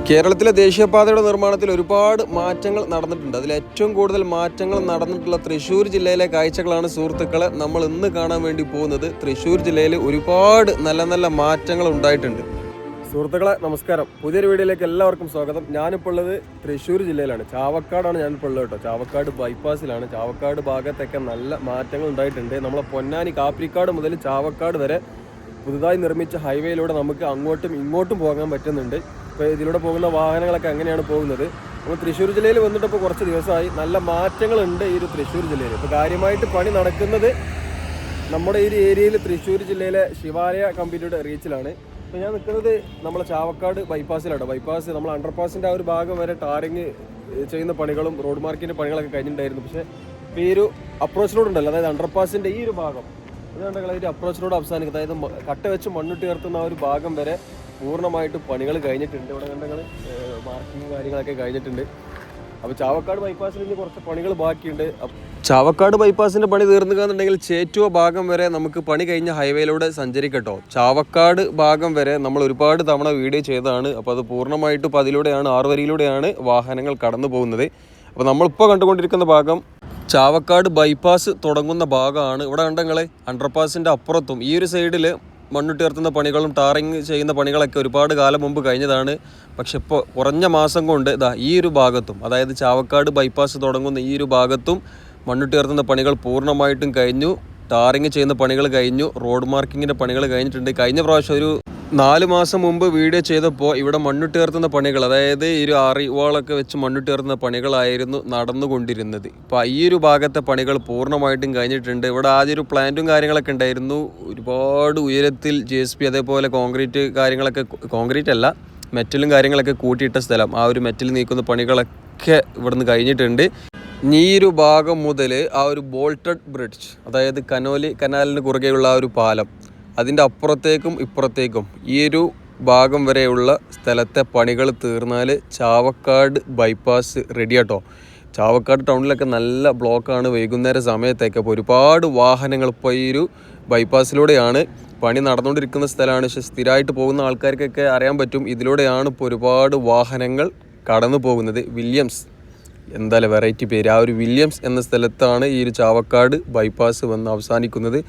കേരളത്തിലെ ദേശീയപാതയുടെ നിർമ്മാണത്തിൽ ഒരുപാട് മാറ്റങ്ങൾ നടന്നിട്ടുണ്ട്. അതിൽ ഏറ്റവും കൂടുതൽ മാറ്റങ്ങൾ നടന്നിട്ടുള്ള തൃശ്ശൂർ ജില്ലയിലെ കാഴ്ചകളാണ് സുഹൃത്തുക്കളെ നമ്മൾ ഇന്ന് കാണാൻ വേണ്ടി പോകുന്നത്. തൃശ്ശൂർ ജില്ലയിൽ ഒരുപാട് നല്ല നല്ല മാറ്റങ്ങൾ ഉണ്ടായിട്ടുണ്ട്. സുഹൃത്തുക്കളെ നമസ്കാരം, പുതിയൊരു വീഡിയോയിലേക്ക് എല്ലാവർക്കും സ്വാഗതം. ഞാനിപ്പോൾ ഉള്ളത് തൃശ്ശൂർ ജില്ലയിലാണ്, ചാവക്കാടാണ് ഞാനിപ്പോൾ ഉള്ളത് കേട്ടോ. ചാവക്കാട് ബൈപ്പാസിലാണ്. ചാവക്കാട് ഭാഗത്തൊക്കെ നല്ല മാറ്റങ്ങൾ ഉണ്ടായിട്ടുണ്ട്. നമ്മളെ പൊന്നാനി കാപ്പിരിക്കാട് മുതൽ ചാവക്കാട് വരെ പുതുതായി നിർമ്മിച്ച ഹൈവേയിലൂടെ നമുക്ക് അങ്ങോട്ടും ഇങ്ങോട്ടും പോകാൻ പറ്റുന്നുണ്ട്. ഇപ്പോൾ ഇതിലൂടെ പോകുന്ന വാഹനങ്ങളൊക്കെ എങ്ങനെയാണ് പോകുന്നത്. അപ്പോൾ തൃശ്ശൂർ ജില്ലയിൽ വന്നിട്ടിപ്പോൾ കുറച്ച് ദിവസമായി നല്ല മാറ്റങ്ങളുണ്ട് ഈ ഒരു തൃശ്ശൂർ ജില്ലയിൽ. ഇപ്പോൾ കാര്യമായിട്ട് പണി നടക്കുന്നത് നമ്മുടെ ഈ ഒരു ഏരിയയിൽ തൃശ്ശൂർ ജില്ലയിലെ ശിവാലയ കമ്പനിയുടെ റീച്ചിലാണ്. ഇപ്പോൾ ഞാൻ നിൽക്കുന്നത് നമ്മളെ ചാവക്കാട് ബൈപ്പാസിലാണ്. ബൈപ്പാസ് നമ്മൾ അണ്ടർപാസിൻ്റെ ആ ഒരു ഭാഗം വരെ ടാറിങ് ചെയ്യുന്ന പണികളും റോഡ് മാർക്കിൻ്റെ പണികളൊക്കെ കഴിഞ്ഞിട്ടുണ്ടായിരുന്നു. പക്ഷേ ഇപ്പോൾ ഈ ഒരു അപ്രോച്ച് റോഡ് ഉണ്ടല്ലോ, അതായത് അണ്ടർപാസിൻ്റെ ഈ ഒരു ഭാഗം അതുകൊണ്ടുള്ള ഒരു അപ്രോച്ച് റോഡ് അവസാനിക്കുന്നത്, അതായത് കട്ട വെച്ച് മണ്ണിട്ട് ഉയർത്തുന്ന ആ ഒരു ഭാഗം വരെ പൂർണ്ണമായിട്ട് പണികൾ കഴിഞ്ഞിട്ടുണ്ട്. ഇവിടെ കണ്ടങ്ങൾ മാർക്കിങ് കാര്യങ്ങളൊക്കെ കഴിഞ്ഞിട്ടുണ്ട്. അപ്പോൾ ചാവക്കാട് ബൈപ്പാസിൽ ഇനി കുറച്ച് പണികൾ ബാക്കിയുണ്ട്. ചാവക്കാട് ബൈപ്പാസിൻ്റെ പണി തീർന്നുകയെന്നുണ്ടെങ്കിൽ ചേറ്റുവ ഭാഗം വരെ നമുക്ക് പണി കഴിഞ്ഞ ഹൈവേയിലൂടെ സഞ്ചരിക്കട്ടോ. ചാവക്കാട് ഭാഗം വരെ നമ്മൾ ഒരുപാട് തവണ വീഡിയോ ചെയ്തതാണ്. അപ്പോൾ അത് പൂർണ്ണമായിട്ടും ഇപ്പോൾ അതിലൂടെയാണ്, 6 വരിയിലൂടെയാണ് വാഹനങ്ങൾ കടന്നു പോകുന്നത്. അപ്പോൾ നമ്മളിപ്പോൾ കണ്ടുകൊണ്ടിരിക്കുന്ന ഭാഗം ചാവക്കാട് ബൈപ്പാസ് തുടങ്ങുന്ന ഭാഗമാണ്. ഇവിടെ കണ്ടങ്ങളെ അണ്ടർപാസിൻ്റെ അപ്പുറത്തും ഈ ഒരു സൈഡിൽ മണ്ണിട്ട് ഉയർത്തുന്ന പണികളും ടാറിങ് ചെയ്യുന്ന പണികളൊക്കെ ഒരുപാട് കാലം മുമ്പ് കഴിഞ്ഞതാണ്. പക്ഷെ ഇപ്പോൾ കുറഞ്ഞ മാസം കൊണ്ട് ഈ ഒരു ഭാഗത്തും, അതായത് ചാവക്കാട് ബൈപ്പാസ് തുടങ്ങുന്ന ഈ ഒരു ഭാഗത്തും മണ്ണിട്ട് ഉയർത്തുന്ന പണികൾ പൂർണ്ണമായിട്ടും കഴിഞ്ഞു. ടാറിങ് ചെയ്യുന്ന പണികൾ കഴിഞ്ഞു. റോഡ് മാർക്കിങ്ങിൻ്റെ പണികൾ കഴിഞ്ഞിട്ടുണ്ട്. കഴിഞ്ഞ പ്രാവശ്യം ഒരു 4 മാസം മുമ്പ് വീഡിയോ ചെയ്തപ്പോൾ ഇവിടെ മണ്ണിട്ട് ഉയർത്തുന്ന പണികൾ, അതായത് ഈ ഒരു ആറിവാളൊക്കെ വെച്ച് മണ്ണിട്ട് ഉയർത്തുന്ന പണികളായിരുന്നു നടന്നുകൊണ്ടിരുന്നത്. ഇപ്പോൾ ഈ ഒരു ഭാഗത്തെ പണികൾ പൂർണ്ണമായിട്ടും കഴിഞ്ഞിട്ടുണ്ട്. ഇവിടെ ആദ്യം ഒരു പ്ലാന്റും കാര്യങ്ങളൊക്കെ ഉണ്ടായിരുന്നു. ഒരുപാട് ഉയരത്തിൽ JCB അതേപോലെ കോൺക്രീറ്റ് കാര്യങ്ങളൊക്കെ, കോൺക്രീറ്റ് അല്ല മെറ്റലും കാര്യങ്ങളൊക്കെ കൂട്ടിയിട്ട സ്ഥലം, ആ ഒരു മെറ്റൽ നീക്കുന്ന പണികളൊക്കെ ഇവിടുന്ന് കഴിഞ്ഞിട്ടുണ്ട്. ഈ ഒരു ഭാഗം മുതൽ ആ ഒരു ബോൾട്ടഡ് ബ്രിഡ്ജ്, അതായത് കനാലിന് കുറുകെയുള്ള ആ ഒരു പാലം, അതിൻ്റെ അപ്പുറത്തേക്കും ഇപ്പുറത്തേക്കും ഈ ഒരു ഭാഗം വരെയുള്ള സ്ഥലത്തെ പണികൾ തീർന്നാൽ ചാവക്കാട് ബൈപ്പാസ് റെഡിയാട്ടോ. ചാവക്കാട് ടൗണിലൊക്കെ നല്ല ബ്ലോക്കാണ് വൈകുന്നേര സമയത്തേക്ക്. അപ്പോൾ ഒരുപാട് വാഹനങ്ങൾ ഇപ്പോൾ ഈ ഒരു ബൈപ്പാസിലൂടെയാണ് പണി നടന്നുകൊണ്ടിരിക്കുന്ന സ്ഥലമാണ്. പക്ഷേ സ്ഥിരമായിട്ട് പോകുന്ന ആൾക്കാർക്കൊക്കെ അറിയാൻ പറ്റും ഇതിലൂടെയാണ് ഇപ്പോൾ ഒരുപാട് വാഹനങ്ങൾ കടന്നു പോകുന്നത്. വില്യംസ്, എന്തായാലും വെറൈറ്റി പേര്, ആ ഒരു വില്യംസ് എന്ന സ്ഥലത്താണ് ഈ ഒരു ചാവക്കാട് ബൈപ്പാസ് വന്ന് അവസാനിക്കുന്നത്.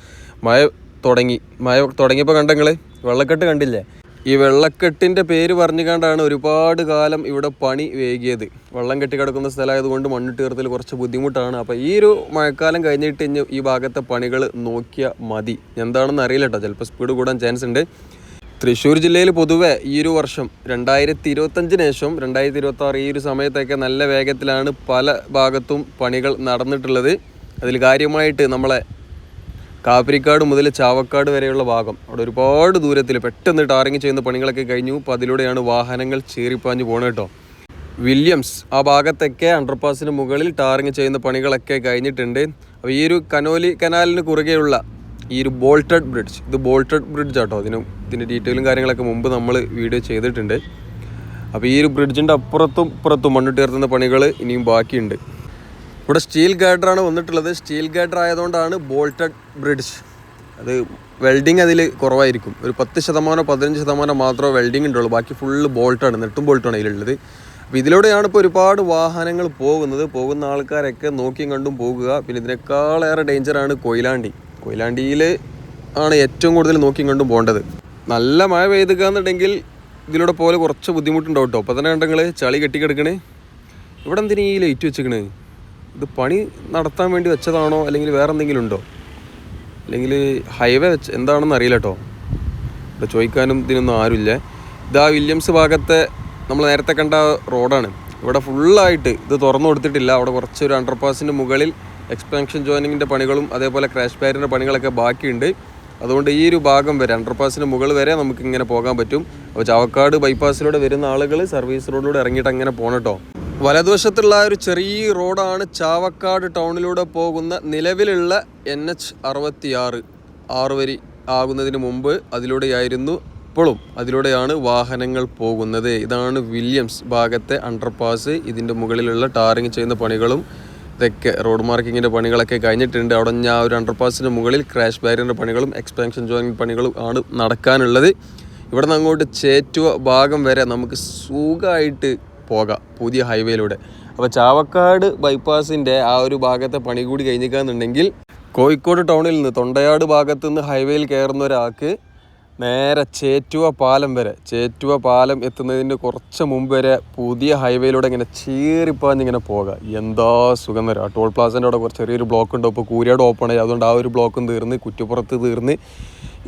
മഴ തുടങ്ങിയപ്പോൾ കണ്ടങ്ങൾ വെള്ളക്കെട്ട് കണ്ടില്ലേ? ഈ വെള്ളക്കെട്ടിൻ്റെ പേര് പറഞ്ഞുകൊണ്ടാണ് ഒരുപാട് കാലം ഇവിടെ പണി വൈകിയത്. വെള്ളം കെട്ടി കിടക്കുന്ന സ്ഥലമായതുകൊണ്ട് മണ്ണിട്ട് ഉയർത്തൽ കുറച്ച് ബുദ്ധിമുട്ടാണ്. അപ്പോൾ ഈ ഒരു മഴക്കാലം കഴിഞ്ഞിട്ട് ഇനി ഈ ഭാഗത്തെ പണികൾ നോക്കിയാൽ മതി. എന്താണെന്ന് അറിയില്ല കേട്ടോ, ചിലപ്പോൾ സ്പീഡ് കൂടാൻ ചാൻസ് ഉണ്ട്. തൃശ്ശൂർ ജില്ലയിൽ പൊതുവെ ഈ ഒരു വർഷം 2025 ശേഷം 2026 ഈ ഒരു സമയത്തൊക്കെ നല്ല വേഗത്തിലാണ് പല ഭാഗത്തും പണികൾ നടന്നിട്ടുള്ളത്. അതിൽ കാര്യമായിട്ട് നമ്മളെ കാപ്പിരിക്കാട് മുതൽ ചാവക്കാട് വരെയുള്ള ഭാഗം, അവിടെ ഒരുപാട് ദൂരത്തിൽ പെട്ടെന്ന് ടാറിങ് ചെയ്യുന്ന പണികളൊക്കെ കഴിഞ്ഞു. അപ്പോൾ അതിലൂടെയാണ് വാഹനങ്ങൾ ചീറിപ്പാഞ്ഞ് പോകുന്നത് കേട്ടോ. വില്യംസ് ആ ഭാഗത്തൊക്കെ അണ്ടർപാസിന് മുകളിൽ ടാറിങ് ചെയ്യുന്ന പണികളൊക്കെ കഴിഞ്ഞിട്ടുണ്ട്. അപ്പോൾ ഈ ഒരു കനാലിന് കുറുകെയുള്ള ഈ ഒരു ബോൾട്ടഡ് ബ്രിഡ്ജ്, ഇത് ബോൾട്ടഡ് ബ്രിഡ്ജ് ആട്ടോ. ഇതിൻ്റെ ഡീറ്റെയിലും കാര്യങ്ങളൊക്കെ മുമ്പ് നമ്മൾ വീഡിയോ ചെയ്തിട്ടുണ്ട്. അപ്പോൾ ഈ ഒരു ബ്രിഡ്ജിൻ്റെ അപ്പുറത്തും ഇപ്പുറത്തും മണ്ണിട്ട് ഉയർത്തുന്ന പണികൾ ഇനിയും ബാക്കിയുണ്ട്. ഇവിടെ സ്റ്റീൽ ഗാർഡറാണ് വന്നിട്ടുള്ളത്. സ്റ്റീൽ ഗാർഡർ ആയതുകൊണ്ടാണ് ബോൾട്ടഡ് ബ്രിഡ്ജ്. അത് വെൽഡിങ് അതിൽ കുറവായിരിക്കും. ഒരു 10% 15% മാത്രമേ വെൽഡിങ് ഉണ്ടുള്ളൂ. ബാക്കി ഫുള്ള് ബോൾട്ടാണ്, നെട്ടും ബോൾട്ടാണ് അതിലുള്ളത്. അപ്പോൾ ഇതിലൂടെയാണ് ഇപ്പോൾ ഒരുപാട് വാഹനങ്ങൾ പോകുന്നത്. പോകുന്ന ആൾക്കാരൊക്കെ നോക്കിയും കണ്ടും പോകുക. പിന്നെ ഇതിനേക്കാളേറെ ഡേഞ്ചറാണ് കൊയിലാണ്ടിയിൽ ആണ് ഏറ്റവും കൂടുതൽ നോക്കിയും കണ്ടും പോകേണ്ടത്. നല്ല മഴ പെയ്തുകയെന്നുണ്ടെങ്കിൽ ഇതിലൂടെ പോലെ കുറച്ച് ബുദ്ധിമുട്ടുണ്ടാവും കേട്ടോ. അപ്പോൾ തന്നെ കണ്ടെങ്കിൽ ചളി കെട്ടിക്കിടക്കണേ. ഇവിടെ എന്തിനാ ഈ ലൈറ്റ് വെച്ചിക്കണേ? ഇത് പണി നടത്താൻ വേണ്ടി വെച്ചതാണോ അല്ലെങ്കിൽ വേറെ എന്തെങ്കിലും ഉണ്ടോ? അല്ലെങ്കിൽ ഹൈവേ വെച്ച് എന്താണെന്ന് അറിയില്ല കേട്ടോ. ഇവിടെ ചോദിക്കാനും ഇതിനൊന്നും ആരുമില്ല. ഇതാ വില്യംസ് ഭാഗത്തെ നമ്മൾ നേരത്തെ കണ്ട റോഡാണ്. ഇവിടെ ഫുള്ളായിട്ട് ഇത് തുറന്നു കൊടുത്തിട്ടില്ല. അവിടെ കുറച്ചൊരു അണ്ടർപാസിൻ്റെ മുകളിൽ എക്സ്പാൻഷൻ ജോയിനിങ്ങിൻ്റെ പണികളും അതേപോലെ ക്രാഷ് ബാരിയറിൻ്റെ പണികളൊക്കെ ബാക്കിയുണ്ട്. അതുകൊണ്ട് ഈ ഒരു ഭാഗം വരെ അണ്ടർപാസിന് മുകളിൽ വരെ നമുക്കിങ്ങനെ പോകാൻ പറ്റും. അപ്പോൾ ചാവക്കാട് ബൈപ്പാസിലൂടെ വരുന്ന ആളുകൾ സർവീസ് റോഡിലൂടെ ഇറങ്ങിയിട്ട് അങ്ങനെ പോകണം കേട്ടോ. വലതുവശത്തുള്ള ഒരു ചെറിയ റോഡാണ് ചാവക്കാട് ടൗണിലൂടെ പോകുന്ന നിലവിലുള്ള NH 66 6 വരി ആകുന്നതിന് മുമ്പ് അതിലൂടെയായിരുന്നു, ഇപ്പോഴും അതിലൂടെയാണ് വാഹനങ്ങൾ പോകുന്നത്. ഇതാണ് വില്യംസ് ഭാഗത്തെ അണ്ടർപാസ്. ഇതിൻ്റെ മുകളിലുള്ള ടാറിങ് ചെയ്യുന്ന പണികളും ഇതൊക്കെ റോഡ് മാർക്കിങ്ങിൻ്റെ പണികളൊക്കെ കഴിഞ്ഞിട്ടുണ്ട്. അവിടെ ഞാൻ ഒരു അണ്ടർപാസിന് മുകളിൽ ക്രാഷ് ബാരിയറിൻ്റെ പണികളും എക്സ്പാൻഷൻ ജോയിനിങ് പണികളും ആണ് നടക്കാനുള്ളത്. ഇവിടെ നിന്ന് അങ്ങോട്ട് ചേറ്റുവ ഭാഗം വരെ നമുക്ക് സുഖമായിട്ട് പോകാം പുതിയ ഹൈവേയിലൂടെ. അപ്പോൾ ചാവക്കാട് ബൈപ്പാസിൻ്റെ ആ ഒരു ഭാഗത്തെ പണി കൂടി കഴിഞ്ഞിരിക്കുകയെന്നുണ്ടെങ്കിൽ കോഴിക്കോട് ടൗണിൽ നിന്ന് തൊണ്ടയാട് ഭാഗത്തു നിന്ന് ഹൈവേയിൽ കയറുന്ന ഒരാൾക്ക് നേരെ ചേറ്റുവ പാലം വരെ, ചേറ്റുവ പാലം എത്തുന്നതിന് കുറച്ച് മുമ്പ് വരെ പുതിയ ഹൈവേയിലൂടെ ഇങ്ങനെ ചീറിപ്പാഞ്ഞിങ്ങനെ പോകാം. എന്താ സുഖം തരാം. ടോൾ പ്ലാസൻ്റെ അവിടെ കുറച്ച് ചെറിയൊരു ബ്ലോക്ക് ഉണ്ട്. അപ്പോൾ കൂരിയാട് ഓപ്പൺ ആയി, അതുകൊണ്ട് ആ ഒരു ബ്ലോക്കും തീർന്ന്, കുറ്റിപ്പുറത്ത് തീർന്ന്,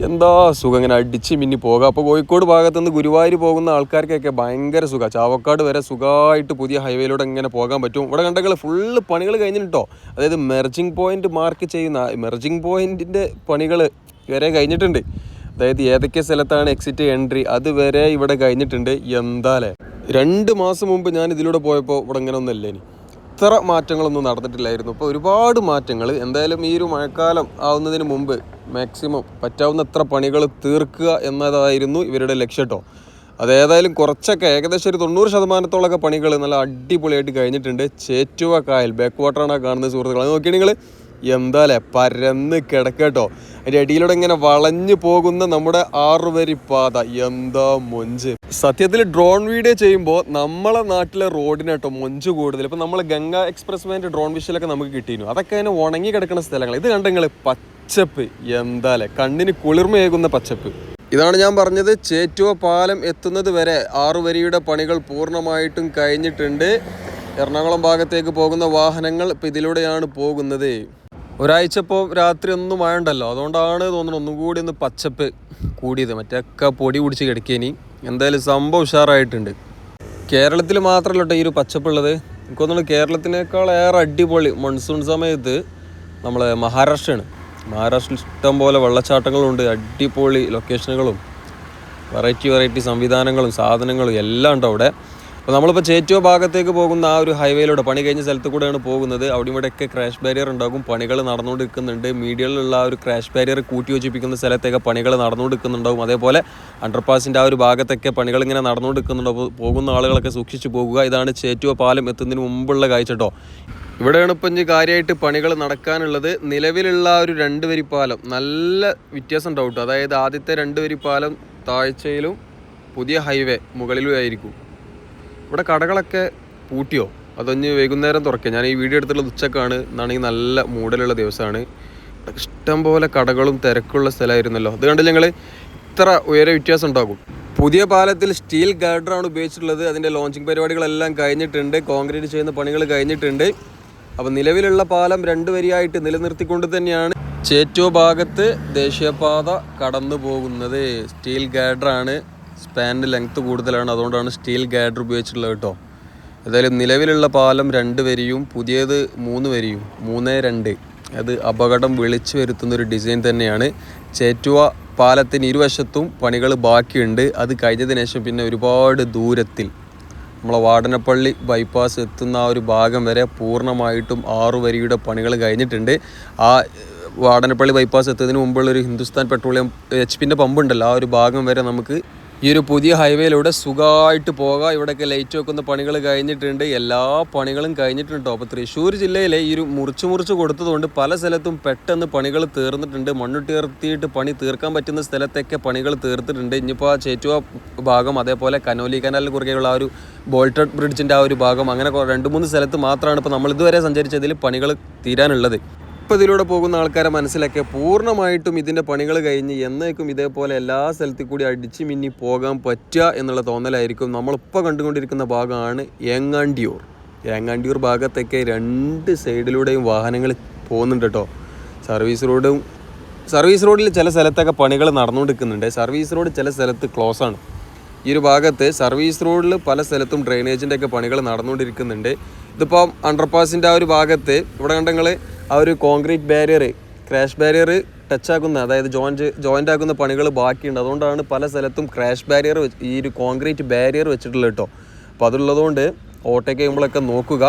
എന്താ സുഖം ഇങ്ങനെ അടിച്ച് മിന്നി പോകാം. അപ്പോൾ കോഴിക്കോട് ഭാഗത്തുനിന്ന് ഗുരുവായൂർ പോകുന്ന ആൾക്കാർക്കൊക്കെ ഭയങ്കര സുഖമാണ്. ചാവക്കാട് വരെ സുഖമായിട്ട് പുതിയ ഹൈവേയിലൂടെ ഇങ്ങനെ പോകാൻ പറ്റും. ഇവിടെ കണ്ടെങ്കിൽ ഫുള്ള് പണികൾ കഴിഞ്ഞിട്ടോ, അതായത് മെർജിങ് പോയിന്റ് മാർക്ക് ചെയ്യുന്ന മെർജിങ് പോയിന്റിൻ്റെ പണികൾ വരെ കഴിഞ്ഞിട്ടുണ്ട്. അതായത് ഏതൊക്കെ സ്ഥലത്താണ് എക്സിറ്റ് എൻട്രി അതുവരെ ഇവിടെ കഴിഞ്ഞിട്ടുണ്ട്. എന്താലേ 2 മാസം മുമ്പ് ഞാൻ ഇതിലൂടെ പോയപ്പോൾ ഇവിടെ ഇങ്ങനെ ഒന്നല്ലേ, ഇനി ഇത്ര മാറ്റങ്ങളൊന്നും നടന്നിട്ടില്ലായിരുന്നു. ഇപ്പോൾ ഒരുപാട് മാറ്റങ്ങൾ. എന്തായാലും ഈ ഒരു മഴക്കാലം ആവുന്നതിന് മുമ്പ് മാക്സിമം പറ്റാവുന്ന എത്ര പണികൾ തീർക്കുക എന്നതായിരുന്നു ഇവരുടെ ലക്ഷ്യം കേട്ടോ. അതേതായാലും കുറച്ചൊക്കെ ഏകദേശം ഒരു 90% പണികൾ നല്ല അടിപൊളിയായിട്ട് കഴിഞ്ഞിട്ടുണ്ട്. ചേറ്റുവ കായൽ ബാക്ക് വാട്ടറാണ് കാണുന്നത് സുഹൃത്തുക്കൾ. അത് നോക്കിയാൽ നിങ്ങൾ എന്താലേ പരന്ന് കിടക്കട്ടോ. അതിൻ്റെ അടിയിലൂടെ ഇങ്ങനെ വളഞ്ഞു പോകുന്ന നമ്മുടെ 6 വരി പാത, എന്താ മൊഞ്ച്. സത്യത്തിൽ ഡ്രോൺ വീഡിയോ ചെയ്യുമ്പോൾ നമ്മളെ നാട്ടിലെ റോഡിനാട്ടോ മൊഞ്ച് കൂടുതൽ. ഇപ്പം നമ്മൾ ഗംഗ എക്സ്പ്രസ് വേൻ്റെ ഡ്രോൺ വിഷയിലൊക്കെ നമുക്ക് കിട്ടിയിരുന്നു. അതൊക്കെ അതിന് ഉണങ്ങി കിടക്കുന്ന സ്ഥലങ്ങൾ. ഇത് കണ്ടെങ്കിൽ പച്ചപ്പ്, എന്താലേ കണ്ണിന് കുളിർമയേകുന്ന പച്ചപ്പ്. ഇതാണ് ഞാൻ പറഞ്ഞത്, ചേറ്റുവ പാലം എത്തുന്നത് വരെ 6 വരിയുടെ പണികൾ പൂർണ്ണമായിട്ടും കഴിഞ്ഞിട്ടുണ്ട്. എറണാകുളം ഭാഗത്തേക്ക് പോകുന്ന വാഹനങ്ങൾ ഇപ്പം ഇതിലൂടെയാണ് പോകുന്നത്. ഒരാഴ്ച ഇപ്പോൾ രാത്രി ഒന്നും മഴ ഉണ്ടല്ലോ, അതുകൊണ്ടാണ് തോന്നുന്നു ഒന്നും കൂടി ഒന്ന് പച്ചപ്പ് കൂടിയത്. മറ്റൊക്കെ പൊടി പിടിച്ച് കിടക്കേനി. എന്തായാലും സംഭവം ഉഷാറായിട്ടുണ്ട്. കേരളത്തിൽ മാത്രമല്ല കേട്ടോ ഈ ഒരു പച്ചപ്പുള്ളത്. എനിക്ക് തോന്നുന്നു കേരളത്തിനേക്കാൾ ഏറെ അടിപൊളി മൺസൂൺ സമയത്ത് നമ്മളെ മഹാരാഷ്ട്രയാണ്. മഹാരാഷ്ട്രയിൽ ഇഷ്ടം പോലെ വെള്ളച്ചാട്ടങ്ങളുണ്ട്, അടിപൊളി ലൊക്കേഷനുകളും വെറൈറ്റി സംവിധാനങ്ങളും സാധനങ്ങളും എല്ലാം ഉണ്ട് അവിടെ. അപ്പോൾ നമ്മളിപ്പോൾ ചേറ്റുവ ഭാഗത്തേക്ക് പോകുന്ന ആ ഒരു ഹൈവേയിലൂടെ പണി കഴിഞ്ഞ സ്ഥലത്ത് കൂടെയാണ് പോകുന്നത്. അവിടെ ഇവിടെയൊക്കെ ക്രാഷ് ബാരിയർ ഉണ്ടാകും, പണികൾ നടന്നുകൊണ്ടിരിക്കുന്നുണ്ട്. മീഡിയയിലുള്ള ആ ഒരു ക്രാഷ് ബാരിയർ കൂട്ടി യോജിപ്പിക്കുന്ന സ്ഥലത്തൊക്കെ പണികൾ നടന്നുകൊണ്ടിരിക്കുന്നുണ്ടാവും. അതേപോലെ അണ്ടർപാസിൻ്റെ ആ ഒരു ഭാഗത്തൊക്കെ പണികൾ ഇങ്ങനെ നടന്നുകൊണ്ടിരിക്കുന്നുണ്ടാവും. പോകുന്ന ആളുകളൊക്കെ സൂക്ഷിച്ച് പോകുക. ഇതാണ് ചേറ്റുവ പാലം എത്തുന്നതിന് മുമ്പുള്ള കാഴ്ച കേട്ടോ. ഇവിടെയാണ് ഇപ്പം ഇനി കാര്യമായിട്ട് പണികൾ നടക്കാനുള്ളത്. നിലവിലുള്ള ഒരു 2 വരി പാലം നല്ല വ്യത്യാസം ഉണ്ടാവും കേട്ടോ. അതായത് ആദ്യത്തെ 2 വരി പാലം താഴ്ചയിലും പുതിയ ഹൈവേ മുകളിലും ആയിരിക്കും. ഇവിടെ കടകളൊക്കെ പൂട്ടിയോ അതൊഞ്ഞ് വൈകുന്നേരം തുറക്കുക. ഞാൻ ഈ വീഡിയോ എടുത്തുള്ളത് ഉച്ചക്കാണ്. എന്നാണെങ്കിൽ നല്ല മൂടലുള്ള ദിവസമാണ്. ഇഷ്ടം പോലെ കടകളും തിരക്കുള്ള സ്ഥലമായിരുന്നല്ലോ. അത് കണ്ട് ഞങ്ങൾ ഇത്ര ഉയര വ്യത്യാസം ഉണ്ടാകും. പുതിയ പാലത്തിൽ സ്റ്റീൽ ഗാർഡറാണ് ഉപയോഗിച്ചിട്ടുള്ളത്. അതിൻ്റെ ലോഞ്ചിങ് പരിപാടികളെല്ലാം കഴിഞ്ഞിട്ടുണ്ട്. കോൺക്രീറ്റ് ചെയ്യുന്ന പണികൾ കഴിഞ്ഞിട്ടുണ്ട്. അപ്പോൾ നിലവിലുള്ള പാലം 2 വരിയായിട്ട് നിലനിർത്തിക്കൊണ്ട് തന്നെയാണ് ചേറ്റുവ ഭാഗത്ത് ദേശീയപാത കടന്നു പോകുന്നത്. സ്റ്റീൽ ഗാർഡറാണ്, സ്പാനിൻ്റെ ലെങ്ത്ത് കൂടുതലാണ്, അതുകൊണ്ടാണ് സ്റ്റീൽ ഗാർഡർ ഉപയോഗിച്ചിട്ടുള്ളത് കേട്ടോ. ഏതായാലും നിലവിലുള്ള പാലം 2 വരിയും പുതിയത് 3 വരിയും 3-2. അത് അപകടം വിളിച്ചു വരുത്തുന്നൊരു ഡിസൈൻ തന്നെയാണ്. ചേറ്റുവ പാലത്തിന് ഇരുവശത്തും പണികൾ ബാക്കിയുണ്ട്. അത് കഴിഞ്ഞതിന് ശേഷം പിന്നെ ഒരുപാട് ദൂരത്തിൽ നമ്മളെ വാടനപ്പള്ളി ബൈപ്പാസ് എത്തുന്ന ആ ഒരു ഭാഗം വരെ പൂർണ്ണമായിട്ടും 6 വരിയുടെ പണികൾ കഴിഞ്ഞിട്ടുണ്ട്. ആ വാടനപ്പള്ളി ബൈപ്പാസ് എത്തുന്നതിന് മുമ്പുള്ളൊരു ഹിന്ദുസ്ഥാൻ പെട്രോളിയം HP പമ്പുണ്ടല്ലോ, ആ ഒരു ഭാഗം വരെ നമുക്ക് ഈ ഒരു പുതിയ ഹൈവേയിലൂടെ സുഖമായിട്ട് പോകാം. ഇവിടെയൊക്കെ ലൈറ്റ് വെക്കുന്ന പണികൾ കഴിഞ്ഞിട്ടുണ്ട്. എല്ലാ പണികളും കഴിഞ്ഞിട്ടുണ്ടോ. അപ്പോൾ തൃശ്ശൂർ ജില്ലയിലെ ഈ ഒരു മുറിച്ച് കൊടുത്തതുകൊണ്ട് പല സ്ഥലത്തും പെട്ടെന്ന് പണികൾ തീർന്നിട്ടുണ്ട്. മണ്ണുയർത്തിയിട്ട് പണി തീർക്കാൻ പറ്റുന്ന സ്ഥലത്തൊക്കെ പണികൾ തീർത്തിട്ടുണ്ട്. ഇനിയിപ്പോൾ ആ ചേറ്റുവ ഭാഗം, അതേപോലെ കനോലി കനാലിന് കുറുകെയുള്ള ആ ഒരു ബോൾട്ടഡ് ബ്രിഡ്ജിൻ്റെ ആ ഒരു ഭാഗം, അങ്ങനെ 2-3 സ്ഥലത്ത് മാത്രമാണ് ഇപ്പോൾ നമ്മൾ ഇതുവരെ സഞ്ചരിച്ചതിൽ പണികൾ തീരാനുള്ളത്. ഇപ്പോൾ ഇതിലൂടെ പോകുന്ന ആൾക്കാരെ മനസ്സിലൊക്കെ പൂർണ്ണമായിട്ടും ഇതിൻ്റെ പണികൾ കഴിഞ്ഞ് എന്നേക്കും ഇതേപോലെ എല്ലാ സ്ഥലത്തിൽ കൂടി അടിച്ച് മിന്നി പോകാൻ പറ്റുക എന്നുള്ള തോന്നലായിരിക്കും. നമ്മളിപ്പോൾ കണ്ടുകൊണ്ടിരിക്കുന്ന ഭാഗമാണ് ഏങ്ങാണ്ടിയൂർ ഭാഗത്തൊക്കെ 2 സൈഡിലൂടെയും വാഹനങ്ങൾ പോകുന്നുണ്ട് കേട്ടോ. സർവീസ് റോഡിൽ ചില സ്ഥലത്തൊക്കെ പണികൾ നടന്നുകൊണ്ടിരിക്കുന്നുണ്ട്. സർവീസ് റോഡ് ചില സ്ഥലത്ത് ക്ലോസ് ആണ്. ഈ ഒരു ഭാഗത്ത് സർവീസ് റോഡിൽ പല സ്ഥലത്തും ഡ്രെയിനേജിൻ്റെ ഒക്കെ പണികൾ നടന്നുകൊണ്ടിരിക്കുന്നുണ്ട്. ഇതിപ്പം അണ്ടർപാസിൻ്റെ ആ ഒരു ഭാഗത്ത് ഇവിടെ കണ്ടെങ്കിൽ ആ ഒരു കോൺക്രീറ്റ് ബാരിയർ, ക്രാഷ് ബാരിയർ ടച്ചാക്കുന്ന, അതായത് ജോയിൻ്റ് ആക്കുന്ന പണികൾ ബാക്കിയുണ്ട്. അതുകൊണ്ടാണ് പല സ്ഥലത്തും ക്രാഷ് ബാരിയർ ഈ ഒരു കോൺക്രീറ്റ് ബാരിയർ വെച്ചിട്ടുള്ളത് കേട്ടോ. അപ്പോൾ അതുള്ളതുകൊണ്ട് ഓവർടേക്ക് ചെയ്യുമ്പോഴൊക്കെ നോക്കുക.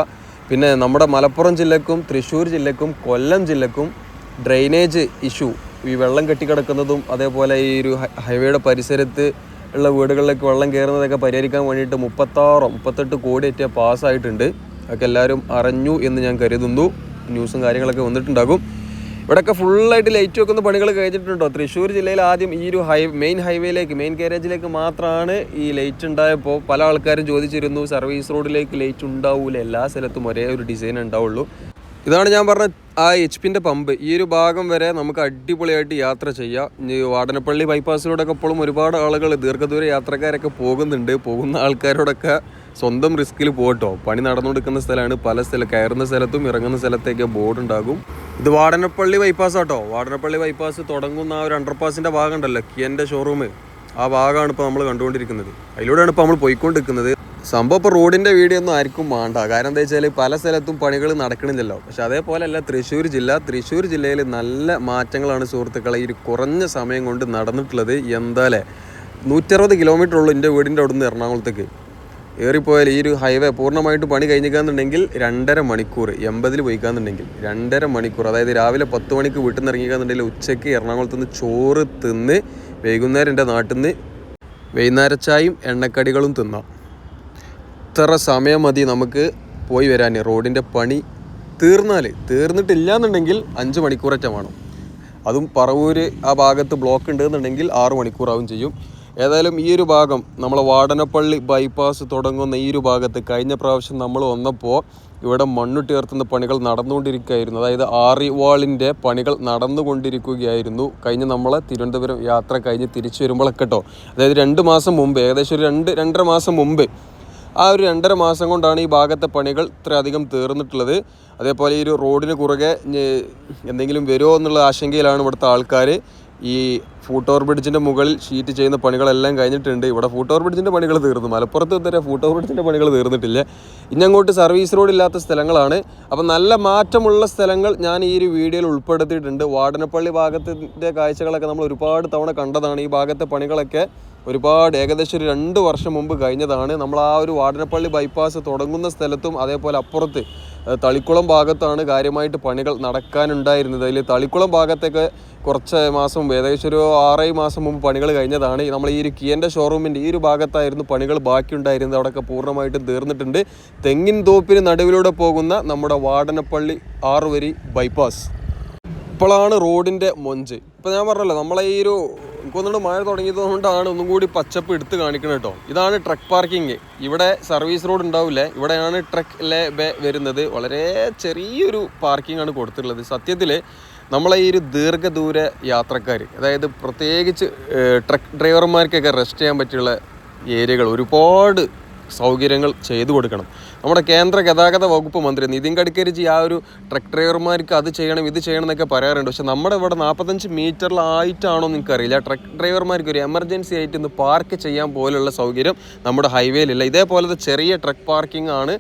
പിന്നെ നമ്മുടെ മലപ്പുറം ജില്ലക്കും തൃശ്ശൂർ ജില്ലക്കും കൊല്ലം ജില്ലക്കും ഡ്രെയിനേജ് ഇഷ്യൂ, ഈ വെള്ളം കെട്ടിക്കിടക്കുന്നതും അതേപോലെ ഈ ഒരു ഹൈവേയുടെ പരിസരത്ത് ഉള്ള വീടുകളിലേക്ക് വെള്ളം കയറുന്നതൊക്കെ പരിഹരിക്കാൻ വേണ്ടിയിട്ട് 36-38 കോടി പാസ്സായിട്ടുണ്ട്. അതൊക്കെ എല്ലാവരും അറിഞ്ഞു എന്ന് ഞാൻ കരുതുന്നു. ന്യൂസും കാര്യങ്ങളൊക്കെ വന്നിട്ടുണ്ടാകും. ഇവിടെയൊക്കെ ഫുള്ളായിട്ട് ലൈറ്റ് വെക്കുന്ന പണികൾ കഴിഞ്ഞിട്ടുണ്ടോ. തൃശ്ശൂർ ജില്ലയിൽ ആദ്യം ഈ ഒരു മെയിൻ ഹൈവേയിലേക്ക് മെയിൻ കാരേജിലേക്ക് മാത്രമാണ് ഈ ലൈറ്റ് ഉണ്ടായപ്പോൾ പല ആൾക്കാരും ചോദിച്ചിരുന്നു സർവീസ് റോഡിലേക്ക് ലൈറ്റ് ഉണ്ടാവില്ല, എല്ലാ സ്ഥലത്തും ഒരേ ഒരു ഡിസൈൻ ഉണ്ടാവുള്ളൂ. ഇതാണ് ഞാൻ പറഞ്ഞ ആ HP പമ്പ്. ഈ ഒരു ഭാഗം വരെ നമുക്ക് അടിപൊളിയായിട്ട് യാത്ര ചെയ്യാം. വാടനപ്പള്ളി ബൈപ്പാസിലൂടെയൊക്കെ എപ്പോഴും ഒരുപാട് ആളുകൾ ദീർഘദൂര യാത്രക്കാരൊക്കെ പോകുന്നുണ്ട്. പോകുന്ന ആൾക്കാരോടൊക്കെ സ്വന്തം റിസ്കിൽ പോകട്ടോ. പണി നടന്നുകൊടുക്കുന്ന സ്ഥലമാണ്. പല കയറുന്ന സ്ഥലത്തും ഇറങ്ങുന്ന സ്ഥലത്തേക്ക് ബോർഡ് ഉണ്ടാകും. ഇത് വാടനപ്പള്ളി ബൈപ്പാസ് ആട്ടോ. വാടനപ്പള്ളി ബൈപ്പാസ് തുടങ്ങുന്ന ആ ഒരു അണ്ടർപാസിൻ്റെ ഭാഗം ഉണ്ടല്ലോ, കിയൻ്റെ ഷോറൂം, ആ ഭാഗമാണ് ഇപ്പോൾ നമ്മൾ കണ്ടുകൊണ്ടിരിക്കുന്നത്. അതിലൂടെയാണ് ഇപ്പോൾ നമ്മൾ പോയിക്കൊണ്ടിരിക്കുന്നത്. സംഭവം ഇപ്പോൾ റോഡിൻ്റെ വീഡിയോ ഒന്നും ആർക്കും വേണ്ട. കാരണം എന്താ വെച്ചാൽ പല സ്ഥലത്തും പണികൾ നടക്കണില്ലല്ലോ. പക്ഷെ അതേപോലെയല്ല തൃശ്ശൂർ ജില്ലയിൽ നല്ല മാറ്റങ്ങളാണ് സുഹൃത്തുക്കളെ ഈ ഒരു കുറഞ്ഞ സമയം കൊണ്ട് നടന്നിട്ടുള്ളത്. എന്തായാലേ 160 കിലോമീറ്റർ ഉള്ളൂ എൻ്റെ വീടിൻ്റെ അവിടെ നിന്ന് എറണാകുളത്തേക്ക്. ഏറിപ്പോയാൽ ഈ ഒരു ഹൈവേ പൂർണ്ണമായിട്ട് പണി കഴിഞ്ഞിക്കാന്നുണ്ടെങ്കിൽ 2.5 മണിക്കൂർ, 80 പോയിക്കാന്നുണ്ടെങ്കിൽ 2.5 മണിക്കൂർ. അതായത് രാവിലെ 10 മണിക്ക് വീട്ടിൽ നിന്ന് ഇറങ്ങിക്കാന്നുണ്ടെങ്കിൽ ഉച്ചയ്ക്ക് എറണാകുളത്ത് നിന്ന് ചോറ് തിന്ന് വൈകുന്നേരം എൻ്റെ നാട്ടിൽ നിന്ന് വൈകുന്നേരച്ചായും എണ്ണക്കടികളും തിന്നാം. ഇത്ര സമയം മതി നമുക്ക് പോയി വരാൻ. റോഡിൻ്റെ പണി തീർന്നിട്ടില്ല എന്നുണ്ടെങ്കിൽ 5 മണിക്കൂറൊക്കെ വേണം. അതും പറവൂര് ആ ഭാഗത്ത് ബ്ലോക്ക് ഉണ്ടെന്നുണ്ടെങ്കിൽ 6 മണിക്കൂറാവും ചെയ്യും. ഏതായാലും ഈ ഒരു ഭാഗം നമ്മളെ വാടനപ്പള്ളി ബൈപ്പാസ് തുടങ്ങുന്ന ഈ ഒരു ഭാഗത്ത് കഴിഞ്ഞ പ്രാവശ്യം നമ്മൾ വന്നപ്പോൾ ഇവിടെ മണ്ണുയർത്തുന്ന പണികൾ നടന്നുകൊണ്ടിരിക്കുകയായിരുന്നു. അതായത് ആറിവാളിൻ്റെ പണികൾ നടന്നുകൊണ്ടിരിക്കുകയായിരുന്നു. കഴിഞ്ഞ് നമ്മളെ തിരുവനന്തപുരം യാത്ര കഴിഞ്ഞ് തിരിച്ചു വരുമ്പോഴൊക്കെ കേട്ടോ. അതായത് 2 മാസം മുമ്പ്, ഏകദേശം ഒരു 2-2.5 മാസം മുമ്പ്, ആ ഒരു 2.5 മാസം കൊണ്ടാണ് ഈ ഭാഗത്തെ പണികൾ ഇത്രയധികം തീർന്നിട്ടുള്ളത്. അതേപോലെ ഈ ഒരു റോഡിന് കുറുകെ എന്തെങ്കിലും വരുമോ എന്നുള്ള ആശങ്കയിലാണ് ഇവിടുത്തെ ആൾക്കാർ. ഈ ഫൂട്ട് ഓവർ ബ്രിഡ്ജിൻ്റെ മുകളിൽ ഷീറ്റ് ചെയ്യുന്ന പണികളെല്ലാം കഴിഞ്ഞിട്ടുണ്ട്. ഇവിടെ ഫൂട്ട് ഓവർ ബ്രിഡ്ജിൻ്റെ പണികൾ തീർന്നു. മലപ്പുറത്ത് ഇതുവരെ ഫൂട്ട് ഓവർ ബ്രിഡ്ജിൻ്റെ പണികൾ തീർന്നിട്ടില്ല. ഇനി അങ്ങോട്ട് സർവീസ് റോഡ് ഇല്ലാത്ത സ്ഥലങ്ങളാണ്. അപ്പം നല്ല മാറ്റമുള്ള സ്ഥലങ്ങൾ ഞാൻ ഈ ഒരു വീഡിയോയിൽ ഉൾപ്പെടുത്തിയിട്ടുണ്ട്. വാടനപ്പള്ളി ഭാഗത്തിൻ്റെ കാഴ്ചകളൊക്കെ നമ്മൾ ഒരുപാട് തവണ കണ്ടതാണ്. ഈ ഭാഗത്തെ പണികളൊക്കെ ഏകദേശം ഒരു 2 വർഷം മുമ്പ് കഴിഞ്ഞതാണ്. നമ്മൾ ആ ഒരു വാടനപ്പള്ളി ബൈപ്പാസ് തുടങ്ങുന്ന സ്ഥലത്തും അതേപോലെ അപ്പുറത്ത് തളിക്കുളം ഭാഗത്താണ് കാര്യമായിട്ട് പണികൾ നടക്കാനുണ്ടായിരുന്നത്. അതിൽ തളിക്കുളം ഭാഗത്തൊക്കെ കുറച്ച് മാസം മുമ്പ്, ഏകദേശം ഒരു 6-7 മാസം മുമ്പ് പണികൾ കഴിഞ്ഞതാണ്. നമ്മൾ ഈ ഒരു കിയൻ്റെ ഷോറൂമിൻ്റെ ഈ ഒരു ഭാഗത്തായിരുന്നു പണികൾ ബാക്കിയുണ്ടായിരുന്നത്. അവിടെയൊക്കെ പൂർണ്ണമായിട്ടും തീർന്നിട്ടുണ്ട്. തെങ്ങിൻ തോപ്പിന് നടുവിലൂടെ പോകുന്ന നമ്മുടെ വാടനപ്പള്ളി 6 വരി ബൈപ്പാസ് ഇപ്പോഴാണ് റോഡിൻ്റെ മൊഞ്ച്. ഇപ്പോൾ ഞാൻ പറഞ്ഞല്ലോ, നമ്മളെ ഈ ഒരു എനിക്കൊന്നുകൊണ്ട് മഴ തുടങ്ങിയതുകൊണ്ടാണ് ഒന്നും കൂടി പച്ചപ്പ് എടുത്ത് കാണിക്കണം കേട്ടോ. ഇതാണ് ട്രക്ക് പാർക്കിങ്. ഇവിടെ സർവീസ് റോഡ് ഉണ്ടാവില്ലേ, ഇവിടെയാണ് ട്രക്ക് ബേ വരുന്നത്. വളരെ ചെറിയൊരു പാർക്കിംഗ് ആണ് കൊടുത്തിട്ടുള്ളത്. സത്യത്തിൽ നമ്മളെ ഈ ഒരു ദീർഘദൂര യാത്രക്കാർ, അതായത് പ്രത്യേകിച്ച് ട്രക്ക് ഡ്രൈവർമാർക്കൊക്കെ റെസ്റ്റ് ചെയ്യാൻ പറ്റിയുള്ള ഏരിയകൾ ഒരുപാട് സൗകര്യങ്ങൾ ചെയ്തു കൊടുക്കണം. നമ്മുടെ കേന്ദ്ര ഗതാഗത വകുപ്പ് മന്ത്രി നിതിൻ ഗഡ്കരിജി ആ ഒരു ട്രക്ക് ഡ്രൈവർമാർക്ക് അത് ചെയ്യണം ഇത് ചെയ്യണം എന്നൊക്കെ പറയാറുണ്ട്. പക്ഷെ നമ്മുടെ ഇവിടെ 45 മീറ്ററിലായിട്ടാണോ എനിക്കറിയില്ല, ട്രക്ക് ഡ്രൈവർമാർക്ക് ഒരു എമർജൻസി ആയിട്ട് ഇന്ന് പാർക്ക് ചെയ്യാൻ പോലുള്ള സൗകര്യം നമ്മുടെ ഹൈവേയിലില്ല. ഇതേപോലത്തെ ചെറിയ ട്രക്ക് പാർക്കിംഗ് ആണ്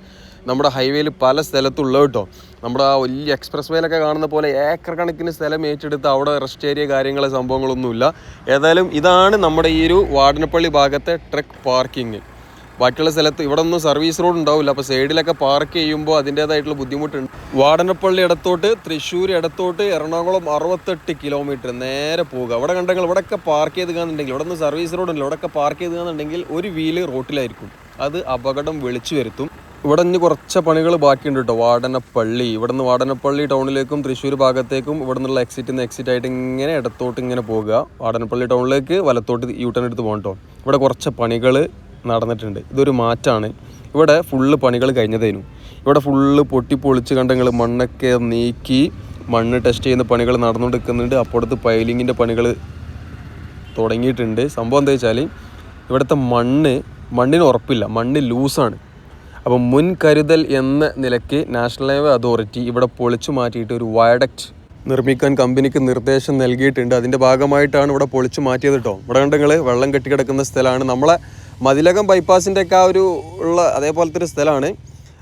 നമ്മുടെ ഹൈവേയിൽ പല സ്ഥലത്തുള്ളത് കേട്ടോ. നമ്മുടെ ആ വലിയ എക്സ്പ്രസ് വേയിലൊക്കെ കാണുന്ന പോലെ ഏക്കർ കണക്കിന് സ്ഥലം ഏറ്റെടുത്ത് അവിടെ റെസ്റ്റ് ഏരിയ കാര്യങ്ങൾ സംഭവങ്ങളൊന്നുമില്ല. ഏതായാലും ഇതാണ് നമ്മുടെ ഈ ഒരു വാടനപ്പള്ളി ഭാഗത്തെ ട്രക്ക് പാർക്കിംഗ്. ബാക്കിയുള്ള സ്ഥലത്ത് ഇവിടെ ഒന്നും സർവീസ് റോഡ് ഉണ്ടാവില്ല. അപ്പോൾ സൈഡിലൊക്കെ പാർക്ക് ചെയ്യുമ്പോൾ അതിൻ്റേതായിട്ടുള്ള ബുദ്ധിമുട്ടുണ്ട്. വാടനപ്പള്ളി ഇടത്തോട്ട്, തൃശ്ശൂർ ഇടത്തോട്ട്, എറണാകുളം 68 കിലോമീറ്റർ നേരെ പോകുക. അവിടെ കണ്ടെങ്കിൽ ഇവിടെയൊക്കെ പാർക്ക് ചെയ്ത് കാണുന്നുണ്ടെങ്കിൽ, ഇവിടെ നിന്ന് സർവീസ് റോഡുണ്ടല്ലോ, ഇവിടെയൊക്കെ പാർക്ക് ചെയ്ത് കാണുന്നുണ്ടെങ്കിൽ ഒരു വീല് റോട്ടിലായിരിക്കും. അത് അപകടം വിളിച്ചു വരുത്തും. ഇവിടെ ഇനി കുറച്ച് പണികൾ ബാക്കിയുണ്ട് കേട്ടോ. വാടനപ്പള്ളി, ഇവിടെ നിന്ന് വാടനപ്പള്ളി ടൗണിലേക്കും തൃശ്ശൂർ ഭാഗത്തേക്കും ഇവിടെ നിന്നുള്ള എക്സിറ്റ് ആയിട്ട് ഇങ്ങനെ ഇടത്തോട്ട് ഇങ്ങനെ പോകുക. വാടനപ്പള്ളി ടൗണിലേക്ക് വലത്തോട്ട് യൂട്ടേൺ എടുത്ത് പോകണം കേട്ടോ. ഇവിടെ കുറച്ച് പണികൾ നടന്നിട്ടുണ്ട്. ഇതൊരു മാറ്റാണ്. ഇവിടെ ഫുള്ള് പണികൾ കഴിഞ്ഞതായിരുന്നു. ഇവിടെ ഫുള്ള് പൊട്ടിപ്പൊളിച്ച് കണ്ടെങ്കിൽ മണ്ണൊക്കെ നീക്കി മണ്ണ് ടെസ്റ്റ് ചെയ്യുന്ന പണികൾ നടന്നുകൊണ്ടിരിക്കുന്നുണ്ട്. അപ്പുറത്ത് പൈലിങ്ങിൻ്റെ പണികൾ തുടങ്ങിയിട്ടുണ്ട്. സംഭവം എന്താ വെച്ചാൽ ഇവിടുത്തെ മണ്ണിന് ഉറപ്പില്ല, മണ്ണ് ലൂസാണ്. അപ്പം മുൻകരുതൽ എന്ന നിലയ്ക്ക് നാഷണൽ ഹൈവേ അതോറിറ്റി ഇവിടെ പൊളിച്ചു മാറ്റിയിട്ട് ഒരു വയഡക്റ്റ് നിർമ്മിക്കാൻ കമ്പനിക്ക് നിർദ്ദേശം നൽകിയിട്ടുണ്ട്. അതിൻ്റെ ഭാഗമായിട്ടാണ് ഇവിടെ പൊളിച്ചു മാറ്റിയത് കേട്ടോ. ഇവിടെ കണ്ടെങ്കിൽ വെള്ളം കെട്ടിക്കിടക്കുന്ന സ്ഥലമാണ്. നമ്മളെ മതിലകം ബൈപ്പാസിൻ്റെ ഒക്കെ ആ ഒരു ഉള്ള അതേപോലത്തെ ഒരു സ്ഥലമാണ്.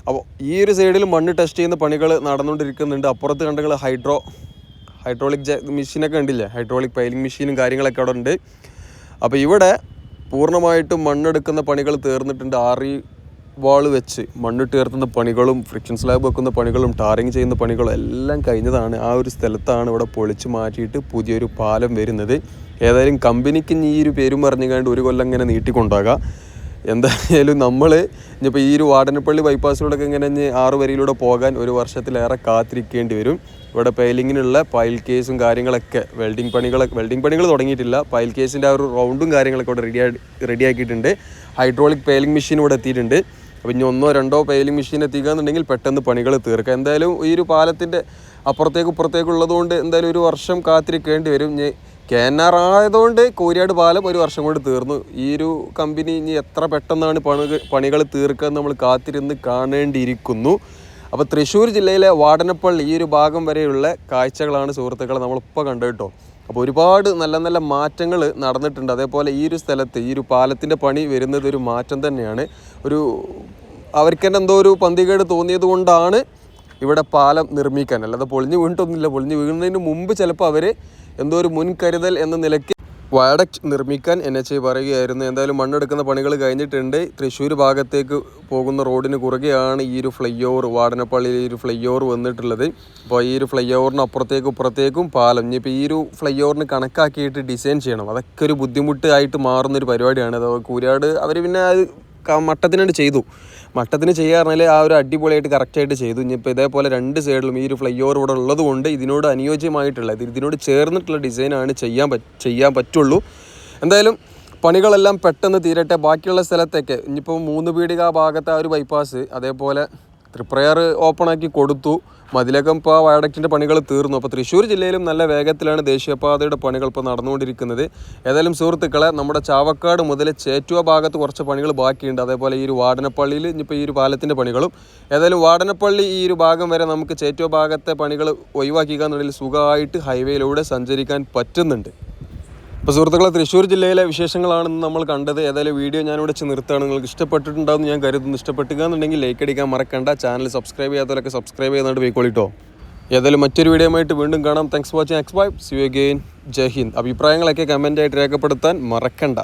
അപ്പോൾ ഈ ഒരു സൈഡിൽ മണ്ണ് ടെസ്റ്റ് ചെയ്യുന്ന പണികൾ നടന്നുകൊണ്ടിരിക്കുന്നുണ്ട്. അപ്പുറത്ത് കണ്ടെങ്കിൽ ഹൈഡ്രോളിക് മെഷീനൊക്കെ ഉണ്ടില്ലേ, ഹൈഡ്രോളിക് പൈലിംഗ് മെഷീനും കാര്യങ്ങളൊക്കെ അവിടെ ഉണ്ട്. അപ്പോൾ ഇവിടെ പൂർണ്ണമായിട്ടും മണ്ണെടുക്കുന്ന പണികൾ തീർന്നിട്ടുണ്ട്. വാൾ വെച്ച് മണ്ണിട്ട് ഉയർത്തുന്ന പണികളും ഫ്രിക്ഷൻ സ്ലാബ് വെക്കുന്ന പണികളും ടാറിങ് ചെയ്യുന്ന പണികളും എല്ലാം കഴിഞ്ഞതാണ്. ആ ഒരു സ്ഥലത്താണ് ഇവിടെ പൊളിച്ചു മാറ്റിയിട്ട് പുതിയൊരു പാലം വരുന്നത്. ഏതായാലും കമ്പനിക്ക് ഈ ഒരു പേരും പറഞ്ഞുകൊണ്ട് 1 കൊല്ലം ഇങ്ങനെ നീട്ടിക്കൊണ്ടാകാം. എന്തായാലും നമ്മൾ ഇനിയിപ്പോൾ ഈ ഒരു വാടനപ്പള്ളി ബൈപ്പാസിലൂടെയൊക്കെ ഇങ്ങനെ 6 വരിയിലൂടെ പോകാൻ ഒരു വർഷത്തിലേറെ കാത്തിരിക്കേണ്ടി വരും. ഇവിടെ പൈലിങ്ങിനുള്ള പൈൽ കേസും കാര്യങ്ങളൊക്കെ വെൽഡിങ് പണികൾ തുടങ്ങിയിട്ടില്ല. പൈൽ കേസിൻ്റെ ആ ഒരു റൗണ്ടും കാര്യങ്ങളൊക്കെ ഇവിടെ റെഡിയാക്കിയിട്ടുണ്ട്. ഹൈഡ്രോളിക് പൈലിംഗ് മെഷീൻ ഇവിടെ എത്തിയിട്ടുണ്ട്. അപ്പോൾ ഇനി 1 2 പൈലിംഗ് മെഷീൻ എത്തിക്കുകയെന്നുണ്ടെങ്കിൽ പെട്ടെന്ന് പണികൾ തീർക്കാം. എന്തായാലും ഈ ഒരു പാലത്തിൻ്റെ അപ്പുറത്തേക്കുള്ളതുകൊണ്ട് എന്തായാലും ഒരു വർഷം കാത്തിരിക്കേണ്ടി വരും. KNR ആയതുകൊണ്ട് കോരിയാട് പാലം ഒരു വർഷം കൊണ്ട് തീർന്നു. ഈ ഒരു കമ്പനി ഇനി എത്ര പെട്ടെന്നാണ് പണികൾ തീർക്കുക നമ്മൾ കാത്തിരുന്ന് കാണേണ്ടിയിരിക്കുന്നു. അപ്പോൾ തൃശ്ശൂർ ജില്ലയിലെ വാടനപ്പള്ളി ഈ ഒരു ഭാഗം വരെയുള്ള കാഴ്ചകളാണ് സുഹൃത്തുക്കളെ നമ്മളിപ്പോൾ കണ്ടു കേട്ടോ. അപ്പോൾ ഒരുപാട് നല്ല നല്ല മാറ്റങ്ങൾ നടന്നിട്ടുണ്ട്. അതേപോലെ ഈ ഒരു സ്ഥലത്ത് ഈ ഒരു പാലത്തിൻ്റെ പണി വരുന്നത് ഒരു മാറ്റം തന്നെയാണ്. അവർക്ക് തന്നെ എന്തോ ഒരു പന്തികേട് തോന്നിയത് കൊണ്ടാണ് ഇവിടെ പാലം നിർമ്മിക്കാൻ, അല്ലാതെ പൊളിഞ്ഞ് വീണിട്ടൊന്നുമില്ല. പൊളിഞ്ഞ് വീഴുന്നതിന് മുമ്പ് ചിലപ്പോൾ അവർ എന്തോ ഒരു മുൻകരുതൽ എന്ന നിലയ്ക്ക് വയഡക്റ്റ് നിർമ്മിക്കാൻ NHAI പറയുകയായിരുന്നു. എന്തായാലും മണ്ണെടുക്കുന്ന പണികൾ കഴിഞ്ഞിട്ടുണ്ട്. തൃശ്ശൂർ ഭാഗത്തേക്ക് പോകുന്ന റോഡിന് കുറുകെയാണ് ഈ ഒരു ഫ്ലൈ ഓവർ, വാടനപ്പള്ളിയിൽ ഈ ഒരു ഫ്ലൈ ഓവർ വന്നിട്ടുള്ളത്. അപ്പോൾ ഈ ഒരു ഫ്ലൈ ഓവറിന് ഇപ്പുറത്തേക്കും പാലം. ഇനിയിപ്പോൾ ഈ ഒരു ഫ്ലൈ ഓവറിന് കണക്കാക്കിയിട്ട് ഡിസൈൻ ചെയ്യണം. അതൊക്കെ ഒരു ബുദ്ധിമുട്ടായിട്ട് മാറുന്നൊരു പരിപാടിയാണ്. അത് കൂരാട് അവർ പിന്നെ അത് മട്ടത്തിനായിട്ട് ചെയ്തു. മട്ടത്തിന് ചെയ്യാറുണ്ടെങ്കിൽ ആ ഒരു അടിപൊളിയായിട്ട് കറക്റ്റായിട്ട് ചെയ്തു. ഇനിയിപ്പോൾ ഇതേപോലെ 2 സൈഡിലും ഈ ഒരു ഫ്ലൈ ഓവർ ഇവിടെ ഉള്ളത് കൊണ്ട് ഇതിനോട് അനുയോജ്യമായിട്ടുള്ള ഇതിനോട് ചേർന്നിട്ടുള്ള ഡിസൈനാണ് ചെയ്യാൻ പറ്റുള്ളൂ. എന്തായാലും പണികളെല്ലാം പെട്ടെന്ന് തീരട്ടെ. ബാക്കിയുള്ള സ്ഥലത്തൊക്കെ ഇനിയിപ്പോൾ 3 പീടിക ഭാഗത്തെ ആ ഒരു ബൈപ്പാസ്, അതേപോലെ തൃപ്രയാർ ഓപ്പണാക്കി കൊടുത്തു. മതിലകം ഇപ്പോൾ വയഡക്റ്റിൻ്റെ പണികൾ തീർന്നു. അപ്പോൾ തൃശ്ശൂർ ജില്ലയിലും നല്ല വേഗത്തിലാണ് ദേശീയപാതയുടെ പണികൾ ഇപ്പോൾ നടന്നുകൊണ്ടിരിക്കുന്നത്. ഏതായാലും സുഹൃത്തുക്കളെ, നമ്മുടെ ചാവക്കാട് മുതൽ ചേറ്റുവ ഭാഗത്ത് കുറച്ച് പണികൾ ബാക്കിയുണ്ട്. അതേപോലെ ഈ ഒരു വാടനപ്പള്ളിയിൽ ഇനിയിപ്പോൾ ഈ ഒരു പാലത്തിൻ്റെ പണികളും. ഏതായാലും വാടനപ്പള്ളി ഈ ഒരു ഭാഗം വരെ നമുക്ക് ചേറ്റുവ ഭാഗത്തെ പണികൾ ഒഴിവാക്കുക എന്നുണ്ടെങ്കിൽ സുഖമായിട്ട് ഹൈവേയിലൂടെ സഞ്ചരിക്കാൻ പറ്റുന്നുണ്ട്. അപ്പോൾ സുഹൃത്തുക്കളെ, തൃശ്ശൂർ ജില്ലയിലെ വിശേഷങ്ങളാണെന്ന് നമ്മൾ കണ്ടത്. ഏതായാലും വീഡിയോ ഞാനിവിടെ വെച്ച് നിർത്തുകയാണ്. നിങ്ങൾക്ക് ഇഷ്ടപ്പെട്ടിട്ടുണ്ടാകുമെന്ന് ഞാൻ കരുതുന്നു. ഇഷ്ടപ്പെട്ടുക എന്നുണ്ടെങ്കിൽ ലൈക്ക് അടിക്കാൻ മറക്കണ്ട. ചാനൽ സബ്സ്ക്രൈബ് ചെയ്യാത്തവരൊക്കെ സബ്സ്ക്രൈബ് ചെയ്യുന്നതായിട്ട് പോയിക്കോളിട്ടോ. ഏതായാലും മറ്റൊരു വീഡിയോ ആയിട്ട് വീണ്ടും കാണാം. Thanks for watching. എക്സ് bye. See you again. Jai Hind. അഭിപ്രായങ്ങളൊക്കെ കമൻ്റായിട്ട് രേഖപ്പെടുത്താൻ മറക്കണ്ട.